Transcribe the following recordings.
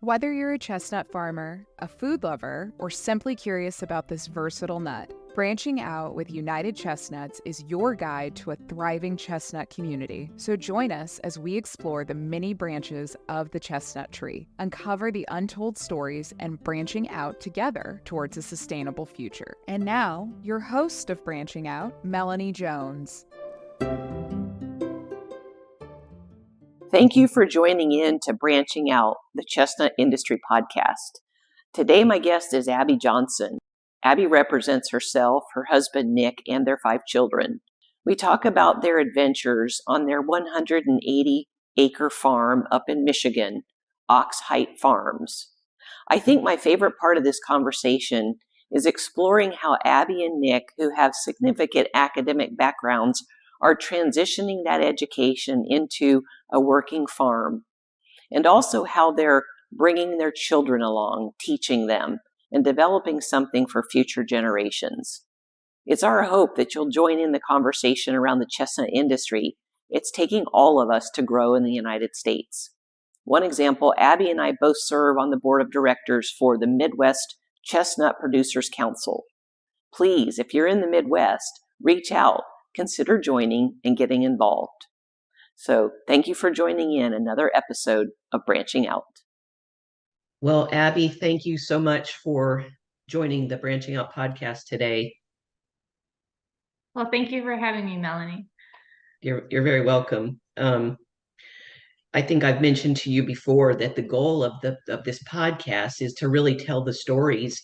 Whether you're a chestnut farmer, a food lover, or simply curious about this versatile nut, branching out with United Chestnuts is your guide to a thriving chestnut community. So join us as we explore the many branches of the chestnut tree, uncover the untold stories, and branching out together towards a sustainable future. And now, your host of Branching Out, Melanie Jones. Thank you for joining in to Branching Out, the Chestnut Industry Podcast. Today, my guest is Abby Johnson. Abby represents herself, her husband Nick, and their 5 children. We talk about their adventures on their 180-acre farm up in Michigan, Ox Height Farms. I think my favorite part of this conversation is exploring how Abby and Nick, who have significant academic backgrounds, are transitioning that education into a working farm, and also how they're bringing their children along, teaching them, and developing something for future generations. It's our hope that you'll join in the conversation around the chestnut industry. It's taking all of us to grow in the United States. One example, Abby and I both serve on the board of directors for the Midwest Chestnut Producers Council. Please, if you're in the Midwest, reach out. Consider joining and getting involved. So thank you for joining in another episode of Branching Out. Well, Abby, thank you so much for joining the Branching Out podcast today. Well, thank you for having me, Melanie. You're very welcome. I think I've mentioned to you before that the goal of this podcast is to really tell the stories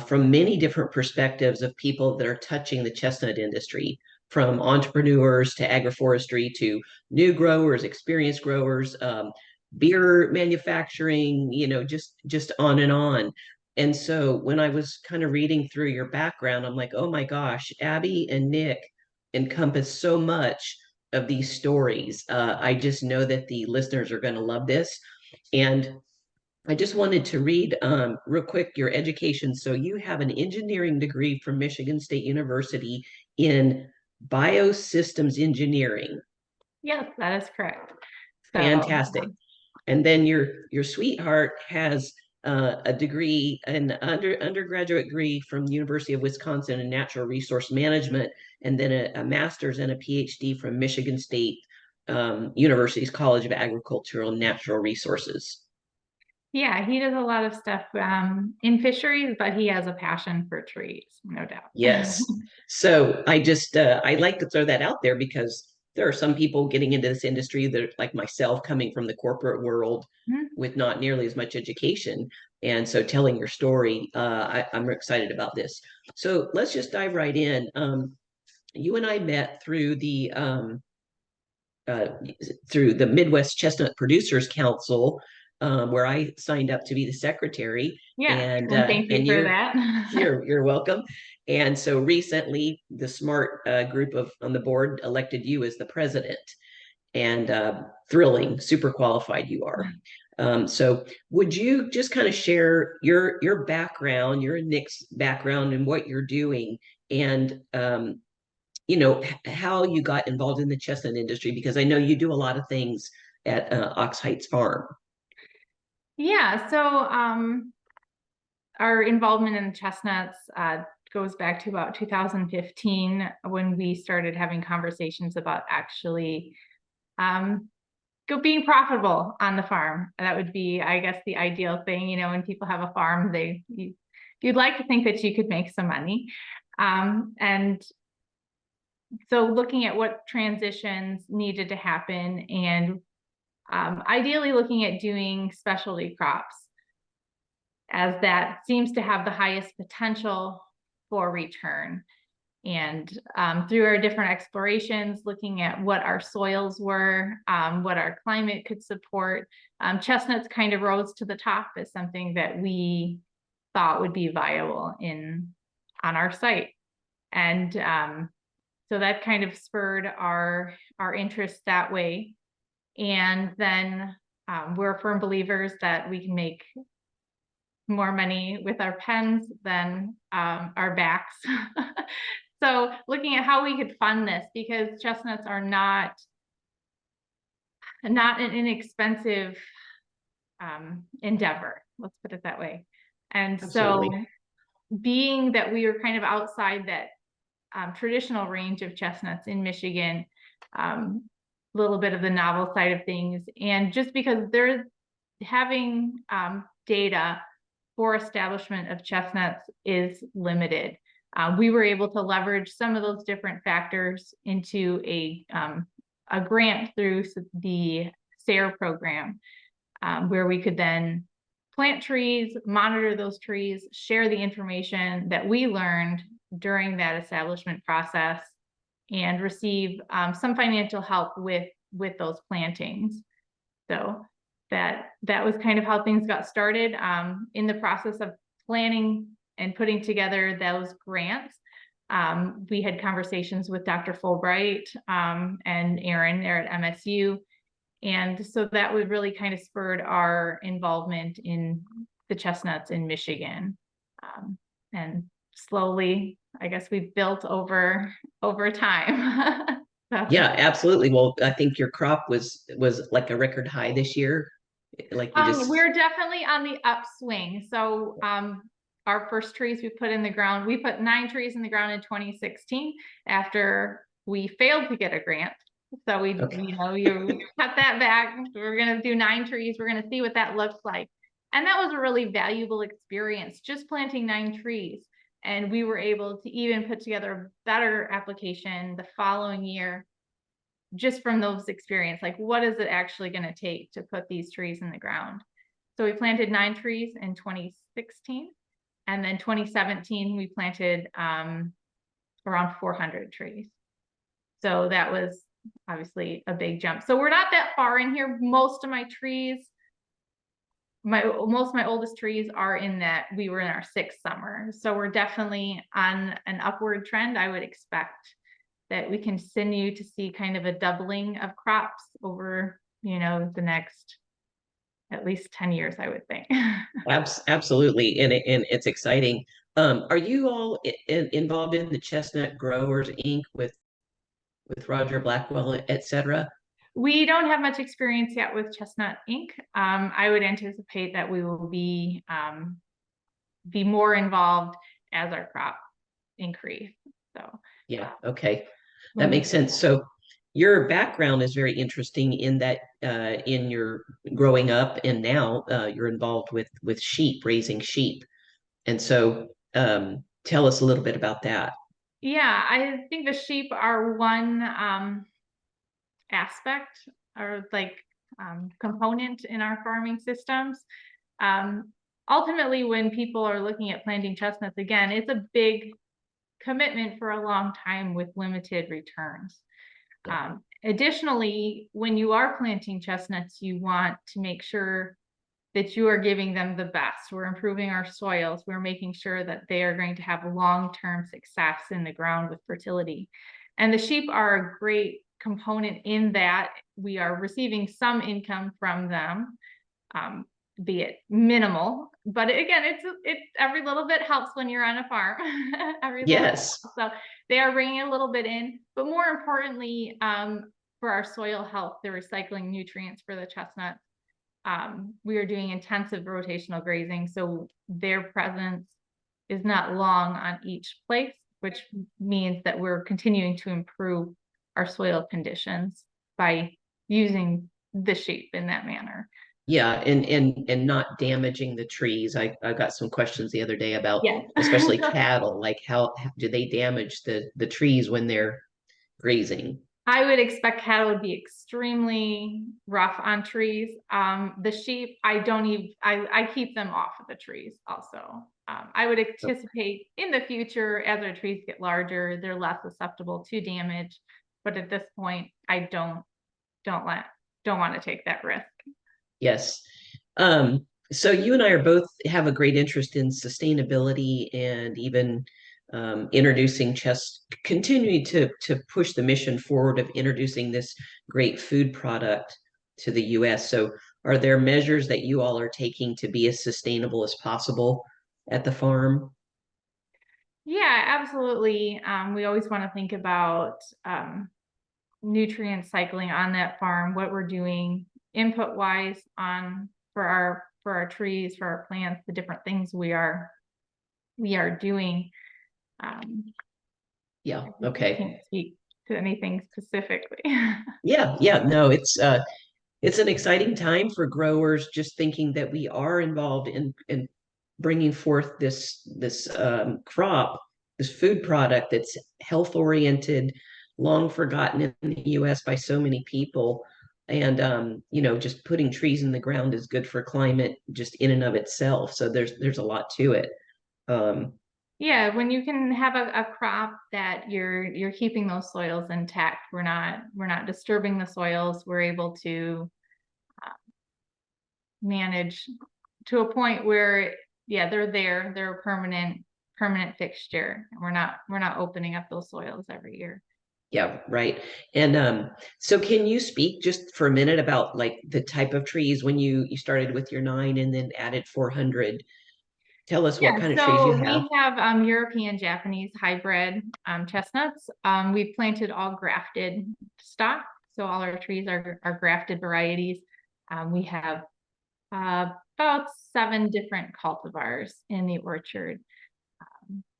from many different perspectives of people that are touching the chestnut industry, from entrepreneurs to agroforestry to new growers, experienced growers, beer manufacturing, just on and on. And so when I was kind of reading through your background, I'm like, oh my gosh, Abby and Nick encompass so much of these stories. I just know that the listeners are going to love this. And I just wanted to read real quick your education. So you have an engineering degree from Michigan State University in biosystems engineering. Yes, that is correct. So, Fantastic. And then your sweetheart has a degree, an undergraduate degree from the University of Wisconsin in natural resource management, and then a master's and a PhD from Michigan State University's College of Agricultural and Natural Resources. Yeah, he does a lot of stuff in fisheries, but he has a passion for trees, no doubt. Yes. So I like to throw that out there because there are some people getting into this industry that are like myself, coming from the corporate world with not nearly as much education. And so telling your story, I'm excited about this. So let's just dive right in. You and I met through the Midwest Chestnut Producers Council, where I signed up to be the secretary. Yeah, and thank you for that. You're welcome. And so recently, the smart group on the board elected you as the president, and thrilling, super qualified you are. So would you just kind of share your background, your Nick's background, and what you're doing, and how you got involved in the chestnut industry, because I know you do a lot of things at Ox Heights Farm. Yeah, so our involvement in the chestnuts goes back to about 2015 when we started having conversations about actually being profitable on the farm. That would be, I guess, the ideal thing. When people have a farm, you'd like to think that you could make some money. And so looking at what transitions needed to happen, and ideally looking at doing specialty crops, as that seems to have the highest potential for return. And through our different explorations, looking at what our soils were, what our climate could support, chestnuts kind of rose to the top as something that we thought would be viable on our site. And so that kind of spurred our interest that way. And then we're firm believers that we can make more money with our pens than our backs. So looking at how we could fund this, because chestnuts are not an inexpensive endeavor. Let's put it that way. And Absolutely. so being that we were kind of outside that traditional range of chestnuts in Michigan, a little bit of the novel side of things, and just because there's having data for establishment of chestnuts is limited. We were able to leverage some of those different factors into a grant through the SARE program, where we could then plant trees, monitor those trees, share the information that we learned during that establishment process, and receive some financial help with those plantings. So that was kind of how things got started. In the process of planning and putting together those grants, we had conversations with Dr. Fulbright and Aaron there at MSU. And so that would really kind of spurred our involvement in the chestnuts in Michigan. And slowly, I guess we've built over time. So, Yeah, absolutely. Well, I think your crop was like a record high this year. Like you just we're definitely on the upswing. So our first trees we put in the ground, we put 9 trees in the ground in 2016 after we failed to get a grant. So we, you cut that back. We're going to do 9 trees. We're going to see what that looks like. And that was a really valuable experience, just planting 9 trees. And we were able to even put together a better application the following year, just from those experience, like what is it actually going to take to put these trees in the ground? So we planted 9 trees in 2016. And then 2017, we planted around 400 trees. So that was obviously a big jump. So we're not that far in here. Most of my trees, most of my oldest trees are in that we were in our 6th summer. So we're definitely on an upward trend. I would expect that we continue to see kind of a doubling of crops over, the next at least 10 years, I would think. absolutely, and it's exciting. Are you all involved in the Chestnut Growers Inc. with Roger Blackwell, etc.? We don't have much experience yet with Chestnut Inc. I would anticipate that we will be more involved as our crop increase. So yeah, okay, that makes sense. So your background is very interesting in that in your growing up and now you're involved with sheep, raising sheep, and so tell us a little bit about that. Yeah, I think the sheep are one aspect or like component in our farming systems. Ultimately, when people are looking at planting chestnuts, again, it's a big commitment for a long time with limited returns. Additionally, when you are planting chestnuts, you want to make sure that you are giving them the best. We're improving our soils. We're making sure that they are going to have long-term success in the ground with fertility. And the sheep are a great component in that. We are receiving some income from them, be it minimal, but again, it's every little bit helps when you're on a farm. Yes. So they are bringing a little bit in, but more importantly, for our soil health, they're recycling nutrients for the chestnuts. We are doing intensive rotational grazing, so their presence is not long on each place, which means that we're continuing to improve our soil conditions by using the sheep in that manner. Yeah, and not damaging the trees. I got some questions the other day about especially cattle, like how do they damage the trees when they're grazing? I would expect cattle would be extremely rough on trees. The sheep, I keep them off of the trees also. I would anticipate in the future, as our trees get larger, they're less susceptible to damage. But at this point, I don't want to take that risk. Yes. So you and I are both have a great interest in sustainability and even continuing to push the mission forward of introducing this great food product to the U.S. So are there measures that you all are taking to be as sustainable as possible at the farm? Yeah, absolutely. We always want to think about nutrient cycling on that farm, what we're doing input wise on for our trees, for our plants, the different things we are doing. Yeah. I Okay. can't speak to anything specifically. Yeah. Yeah. No, it's an exciting time for growers, just thinking that we are involved in bringing forth this crop, this food product that's health oriented, long forgotten in the U.S. by so many people. And just putting trees in the ground is good for climate just in and of itself. So there's a lot to it. Um, Yeah, when you can have a crop that you're keeping those soils intact, we're not disturbing the soils. We're able to manage to a point where, yeah, they're a permanent fixture. We're not opening up those soils every year. Yeah, right. And so can you speak just for a minute about like the type of trees when you started with your 9 and then added 400? Tell us what Yeah, kind of trees you so have. we have European Japanese hybrid chestnuts. We've planted all grafted stock, so all our trees are grafted varieties. We have about 7 different cultivars in the orchard.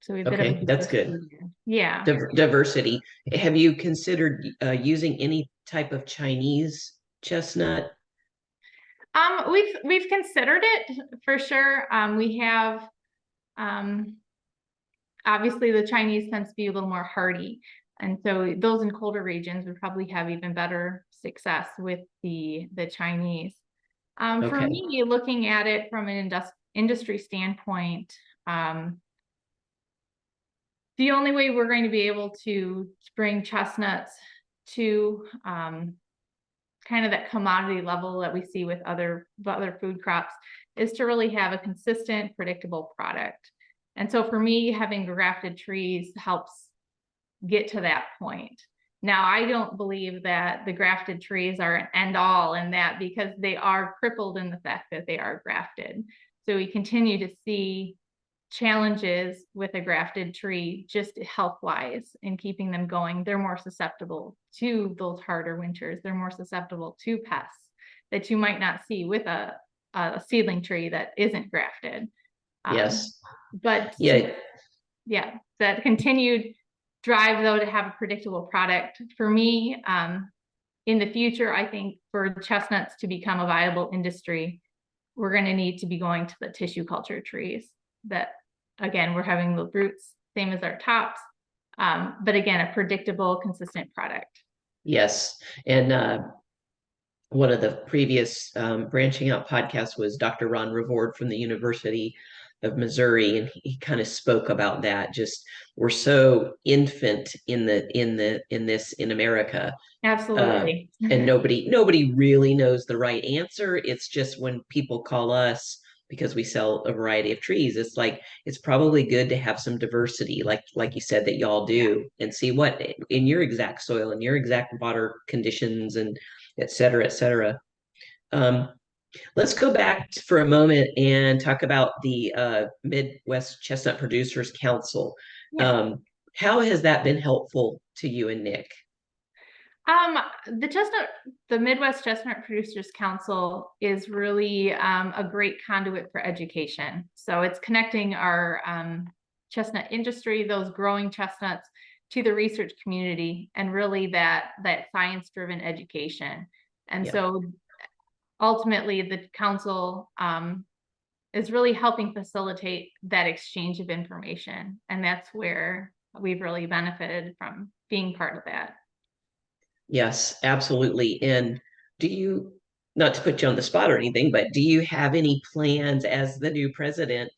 So we have a bit of Okay, a that's good. diversity there. Yeah. Diversity. Have you considered using any type of Chinese chestnut? We've considered it for sure. We have obviously the Chinese tends to be a little more hardy. And so those in colder regions would probably have even better success with the Chinese. For Okay. me, looking at it from an industry standpoint, the only way we're going to be able to bring chestnuts to kind of that commodity level that we see with other food crops is to really have a consistent, predictable product. And so for me, having grafted trees helps get to that point. Now, I don't believe that the grafted trees are an end all in that, because they are crippled in the fact that they are grafted. So we continue to see challenges with a grafted tree, just health wise, in keeping them going. They're more susceptible to those harder winters. They're more susceptible to pests that you might not see with a seedling tree that isn't grafted. Yes. But Yeah. yeah, that continued drive though to have a predictable product for me, in the future, I think for chestnuts to become a viable industry, we're going to need to be going to the tissue culture trees that, again, we're having the roots same as our tops, but again, a predictable, consistent product. Yes. And one of the previous branching out podcasts was Dr. Ron Revord from the University of Missouri, and he kind of spoke about that. Just we're so infant in this in America, Absolutely. and nobody really knows the right answer. It's just when people call us because we sell a variety of trees, it's like it's probably good to have some diversity, like you said that y'all do, and see what in your exact soil and your exact water conditions and et cetera, et cetera. Um, let's go back for a moment and talk about the Midwest Chestnut Producers Council. Yeah. How has that been helpful to you and Nick? The Midwest Chestnut Producers Council is really a great conduit for education. So it's connecting our chestnut industry, those growing chestnuts, to the research community, and really that science-driven education. And so ultimately the council is really helping facilitate that exchange of information. And that's where we've really benefited from being part of that. Yes, absolutely. And do you, not to put you on the spot or anything, but do you have any plans as the new president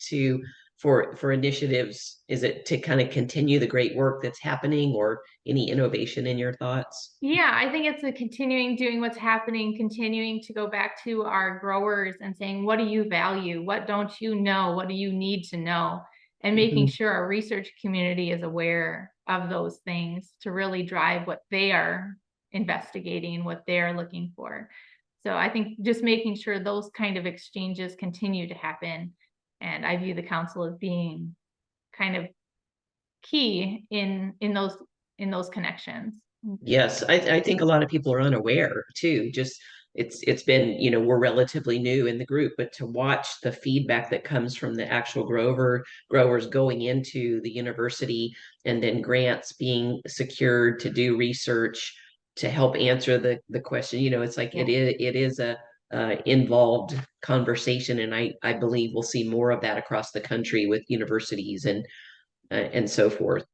for initiatives? Is it to kind of continue the great work that's happening, or any innovation in your thoughts? Yeah, I think it's a continuing doing what's happening, continuing to go back to our growers and saying, what do you value? What don't you know? What do you need to know? And making Mhm. sure our research community is aware of those things to really drive what they are investigating, what they're looking for. So I think just making sure those kind of exchanges continue to happen. And I view the council as being kind of key in those connections. Yes, I think a lot of people are unaware too. Just it's been, we're relatively new in the group, but to watch the feedback that comes from the actual growers going into the university, and then grants being secured to do research to help answer the question, it's like it is a involved conversation, and I believe we'll see more of that across the country with universities and so forth.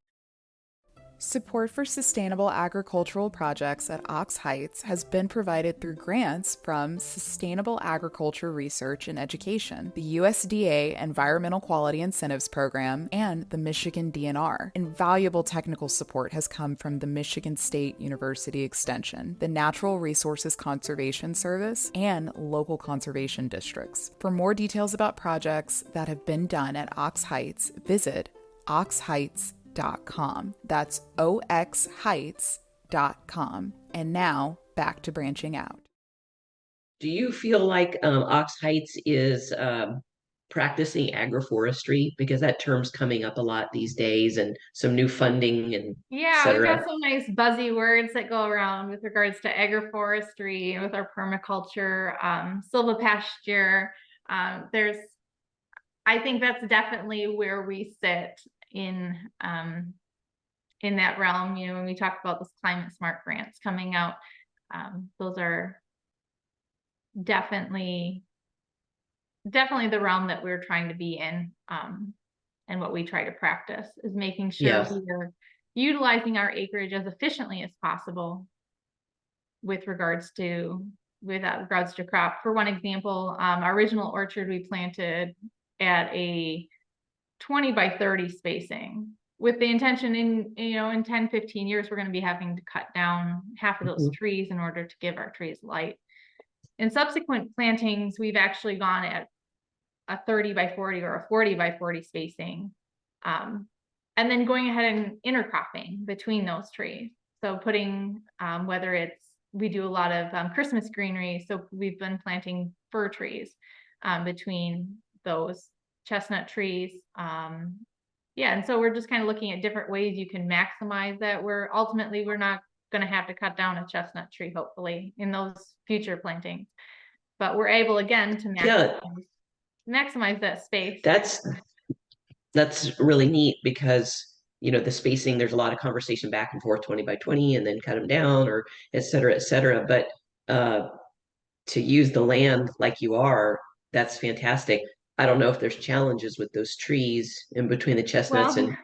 Support for sustainable agricultural projects at Ox Heights has been provided through grants from Sustainable Agriculture Research and Education, the USDA Environmental Quality Incentives Program, and the Michigan DNR. Invaluable technical support has come from the Michigan State University Extension, the Natural Resources Conservation Service, and local conservation districts. For more details about projects that have been done at Ox Heights, visit oxheights.com. That's oxheights.com. And now back to branching out. Do you feel like Ox Heights is practicing agroforestry? Because that term's coming up a lot these days, and some new funding and Yeah, we've got some nice buzzy words that go around with regards to agroforestry, with our permaculture, silvopasture. I think that's definitely where we sit in that realm. When we talk about those climate smart grants coming out, those are definitely the realm that we're trying to be in, and what we try to practice is making sure we are utilizing our acreage as efficiently as possible with regards to crop. For one example, our original orchard we planted at a 20 by 30 spacing, with the intention in 10-15 years we're going to be having to cut down half of those trees in order to give our trees light. In subsequent plantings, we've actually gone at a 30 by 40 or a 40 by 40 spacing, and then going ahead and intercropping between those trees. So putting we do a lot of Christmas greenery, so we've been planting fir trees between those chestnut trees. And so we're just kind of looking at different ways you can maximize that. We're not going to have to cut down a chestnut tree, hopefully, in those future plantings, but we're able again to maximize that space. That's really neat, because the spacing, there's a lot of conversation back and forth, 20 by 20, and then cut them down, or et cetera, but to use the land like you are, that's fantastic. I don't know if there's challenges with those trees in between the chestnuts and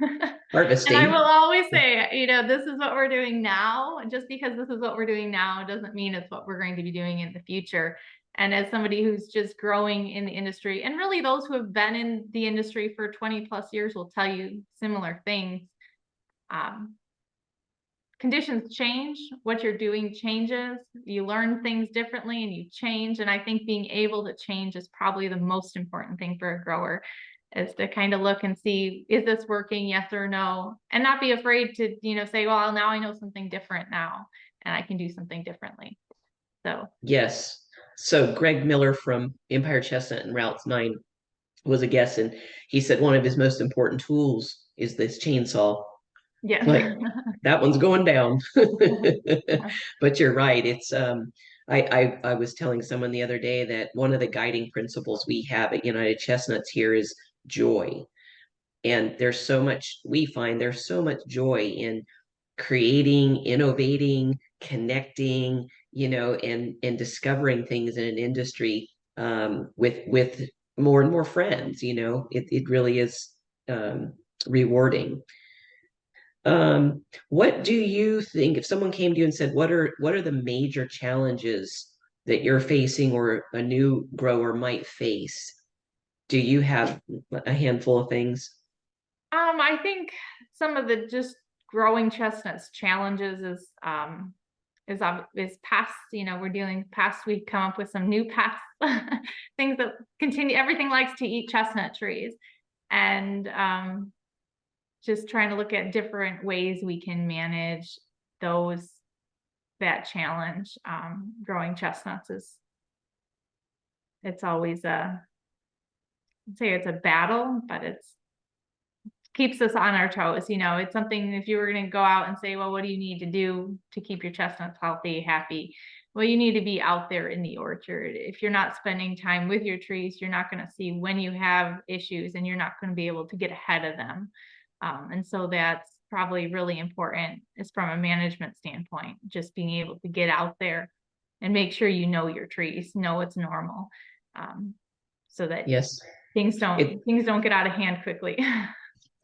harvesting. And I will always say, this is what we're doing now. And just because this is what we're doing now doesn't mean it's what we're going to be doing in the future. And as somebody who's just growing in the industry, and really those who have been in the industry for 20 plus years will tell you similar things. Conditions change, what you're doing changes, you learn things differently and you change. And I think being able to change is probably the most important thing for a grower, is to kind of look and see, is this working? Yes or no? And not be afraid to, say, well, now I know something different now and I can do something differently. So, yes. So Greg Miller from Empire Chestnut and Routes 9 was a guest, and he said one of his most important tools is this chainsaw. Yeah. Like, that one's going down. But you're right. It's I was telling someone the other day that one of the guiding principles we have at United Chestnuts here is joy. And we find there's so much joy in creating, innovating, connecting, and discovering things in an industry, with more and more friends. It really is rewarding. What do you think, if someone came to you and said, what are the major challenges that you're facing or a new grower might face? Do you have a handful of things? I think some of the just growing chestnuts challenges is pests. We've come up with some new pests, things that continue. Everything likes to eat chestnut trees, and just trying to look at different ways we can manage that challenge. Growing chestnuts it's always I'd say it's a battle, but it's keeps us on our toes. It's something, if you were going to go out and say, well, what do you need to do to keep your chestnuts healthy, happy? Well, you need to be out there in the orchard. If you're not spending time with your trees, you're not going to see when you have issues, and you're not going to be able to get ahead of them. And so that's probably really important, is from a management standpoint, just being able to get out there and make sure you know your trees, know what's normal, so that Yes. things don't get out of hand quickly.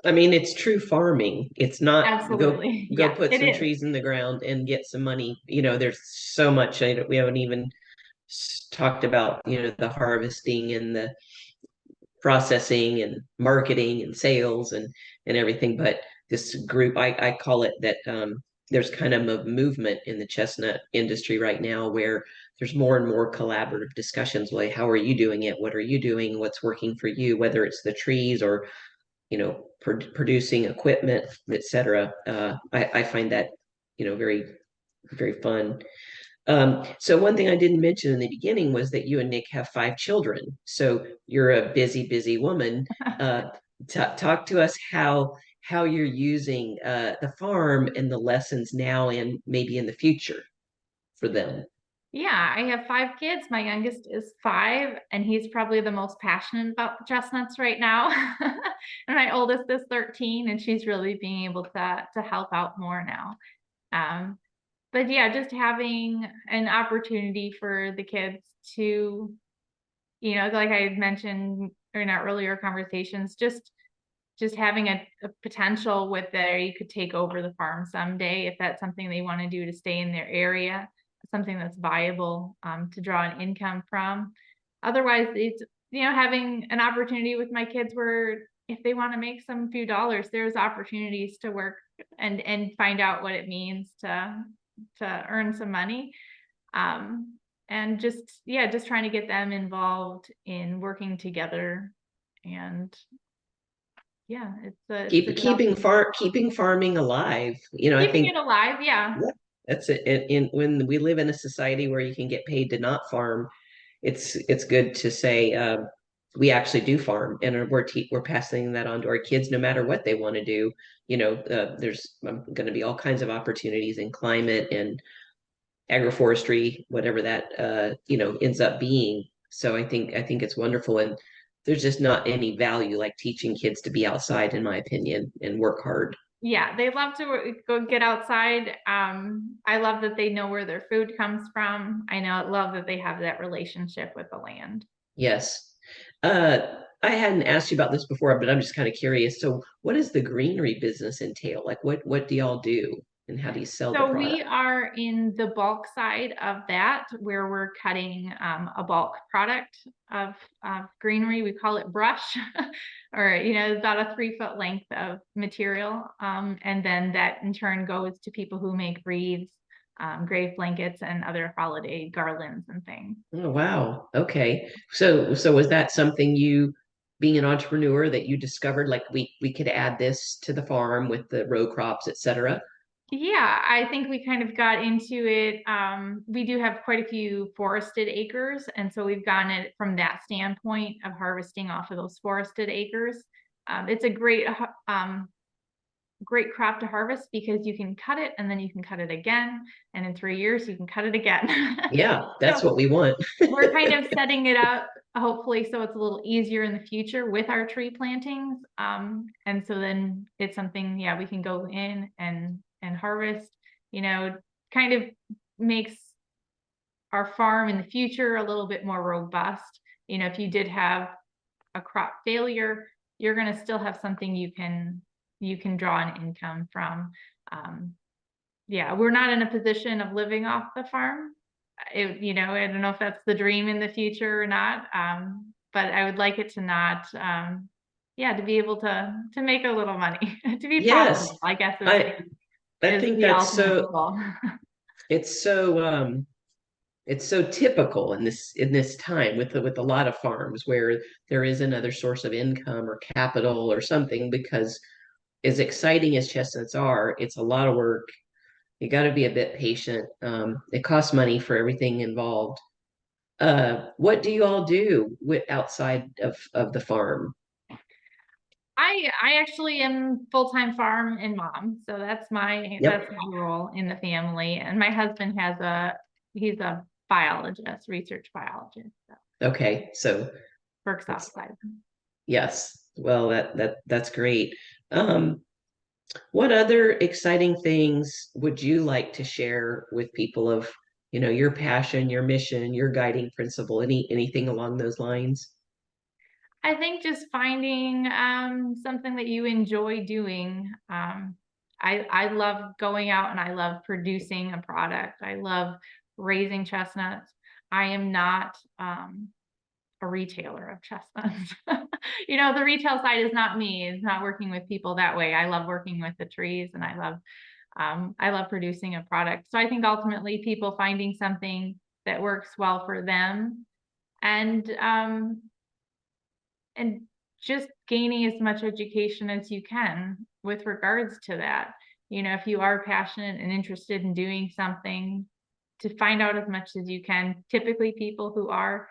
I mean, it's true farming. It's not Absolutely. go Yes, put it some is. trees in the ground and get some money. There's so much we haven't even talked about, the harvesting and the processing and marketing and sales and everything. But this group, I call it that, there's kind of a movement in the chestnut industry right now where there's more and more collaborative discussions. Like, how are you doing it? What are you doing? What's working for you? Whether it's the trees or producing equipment, etc. I find that very, very fun. So one thing I didn't mention in the beginning was that you and Nick have 5 children. So you're a busy, busy woman. Talk to us how you're using the farm and the lessons now and maybe in the future for them. Yeah, I have 5 kids. My youngest is 5, and he's probably the most passionate about the chestnuts right now. And my oldest is 13, and she's really being able to help out more now. But yeah, just having an opportunity for the kids to, like I had mentioned in our earlier conversations, just having a potential with there, you could take over the farm someday if that's something they want to do to stay in their area, something that's viable, to draw an income from. Otherwise, it's, having an opportunity with my kids where if they want to make some few dollars, there's opportunities to work and find out what it means to earn some money. And just trying to get them involved in working together. And yeah, it's a good Keeping farming alive. I keeping think it alive. Yeah. that's it. When we live in a society where you can get paid to not farm, it's good to say, we actually do farm, and we're passing that on to our kids, no matter what they want to do. There's going to be all kinds of opportunities in climate and agroforestry, whatever that ends up being. So I think it's wonderful, and there's just not any value like teaching kids to be outside, in my opinion, and work hard. Yeah, they love to go get outside. I love that they know where their food comes from. Love that they have that relationship with the land. Yes. I hadn't asked you about this before, but I'm just kind of curious. So what does the greenery business entail? Like what do y'all do, and how do you sell the So product? we are in the bulk side of that, where we're cutting a bulk product of greenery. We call it brush, or about a 3-foot length of material, and then that in turn goes to people who make wreaths, grave blankets, and other holiday garlands and things. Oh, wow. Okay. So was that something, you being an entrepreneur, that you discovered, like we could add this to the farm with the row crops, etc.? Yeah, I think we kind of got into it. We do have quite a few forested acres, and so we've gotten it from that standpoint of harvesting off of those forested acres. It's a great crop to harvest because you can cut it and then you can cut it again, and in 3 years you can cut it again. Yeah, that's So what we want. we're kind of setting it up, hopefully, so it's a little easier in the future with our tree plantings. And so then it's something, yeah, we can go in and harvest, kind of makes our farm in the future a little bit more robust. If you did have a crop failure, you're going to still have something you can draw an income from. Yeah, we're not in a position of living off the farm. I don't know if that's the dream in the future or not. But I would like it to not, to be able to make a little money, to be Yes. profitable, I guess I I is think the that's ultimate so goal. it's so it's so typical in this time with a lot of farms where there is another source of income or capital or something, because as exciting as chestnuts are, it's a lot of work. You got to be a bit patient. It costs money for everything involved. What do you all do outside of the farm? I actually am full-time farm and mom, so that's my Yep. role in the family. And my husband has he's a biologist, research biologist. So Okay, so works outside. yes, well, that's great. Um, what other exciting things would you like to share with people of, your passion, your mission, your guiding principle, anything along those lines? I think just finding something that you enjoy doing. I love going out and I love producing a product. I love raising chestnuts. I am not a retailer of chestnuts. The retail side is not me. It's not working with people that way. I love working with the trees, and I love producing a product. So I think ultimately people finding something that works well for them, and just gaining as much education as you can with regards to that. If you are passionate and interested in doing something, to find out as much as you can. Typically people who are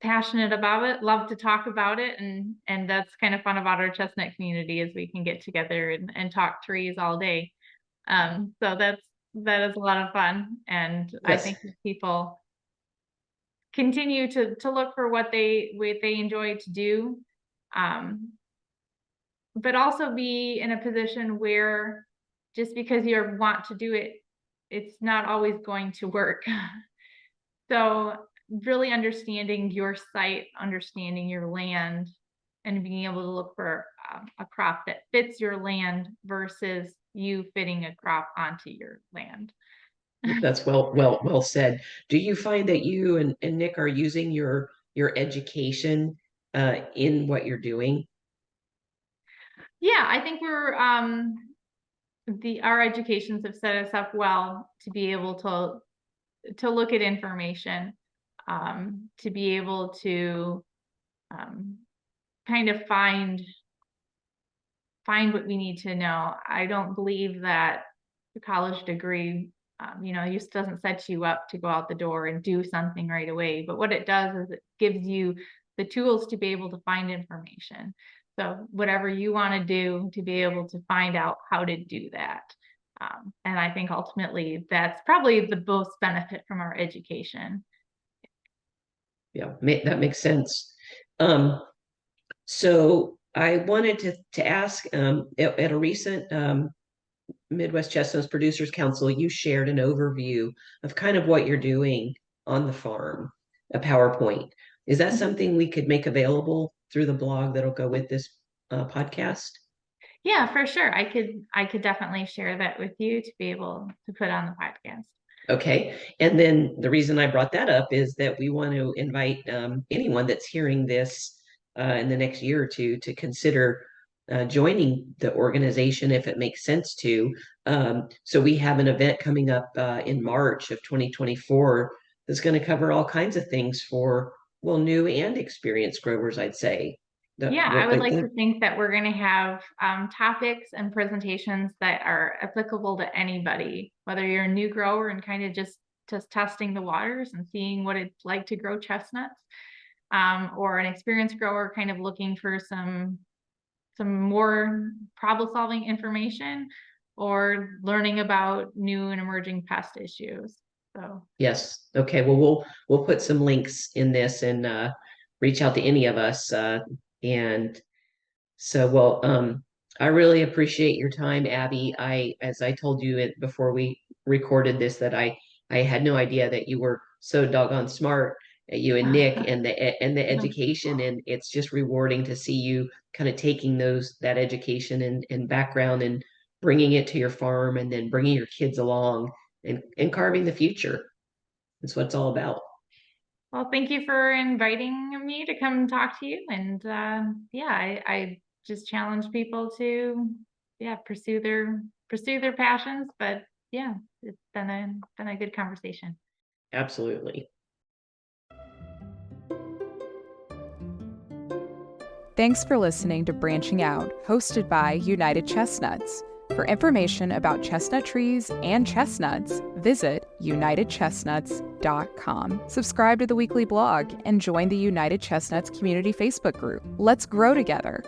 passionate about it love to talk about it, and that's kind of fun about our chestnut community, is we can get together and talk trees all day. So that is a lot of fun, and I Yes. think if people continue to look for what they enjoy to do, but also be in a position where just because you want to do it, it's not always going to work. So really understanding your site, understanding your land, and being able to look for a crop that fits your land versus you fitting a crop onto your land. That's well said. Do you find that you and Nick are using your education in what you're doing? Yeah, I think we're our educations have set us up well to be able to look at information, to be able to kind of find what we need to know. I don't believe that the college degree, just doesn't set you up to go out the door and do something right away. But what it does is it gives you the tools to be able to find information. So whatever you want to do, to be able to find out how to do that. And I think ultimately that's probably the most benefit from our education. Yeah, that makes sense. So I wanted to ask, at a recent Midwest Chestnut Producers Council, you shared an overview of kind of what you're doing on the farm, a PowerPoint. Is that something we could make available through the blog that'll go with this podcast? Yeah, for sure. I could definitely share that with you to be able to put on the podcast. Okay. And then the reason I brought that up is that we want to invite anyone that's hearing this in the next year or two to consider joining the organization if it makes sense to. So we have an event coming up in March of 2024 that's going to cover all kinds of things for, well, new and experienced growers, I'd say. Yeah, I would like to think that we're going to have topics and presentations that are applicable to anybody, whether you're a new grower and kind of just testing the waters and seeing what it's like to grow chestnuts, or an experienced grower kind of looking for some more problem-solving information, or learning about new and emerging pest issues. So yes. Okay. Well, we'll put some links in this and reach out to any of us. And so, well, I really appreciate your time, Abby. As I told you it before we recorded this, that I had no idea that you were so doggone smart, you and Nick, and the education, and it's just rewarding to see you kind of taking that education and background and bringing it to your farm, and then bringing your kids along and carving the future. That's what it's all about. Well, thank you for inviting me to come talk to you. And I just challenge people to, pursue their passions. But yeah, it's been a good conversation. Absolutely. Thanks for listening to Branching Out, hosted by United Chestnuts. For information about chestnut trees and chestnuts, visit unitedchestnuts.com. Subscribe to the weekly blog and join the United Chestnuts community Facebook group. Let's grow together.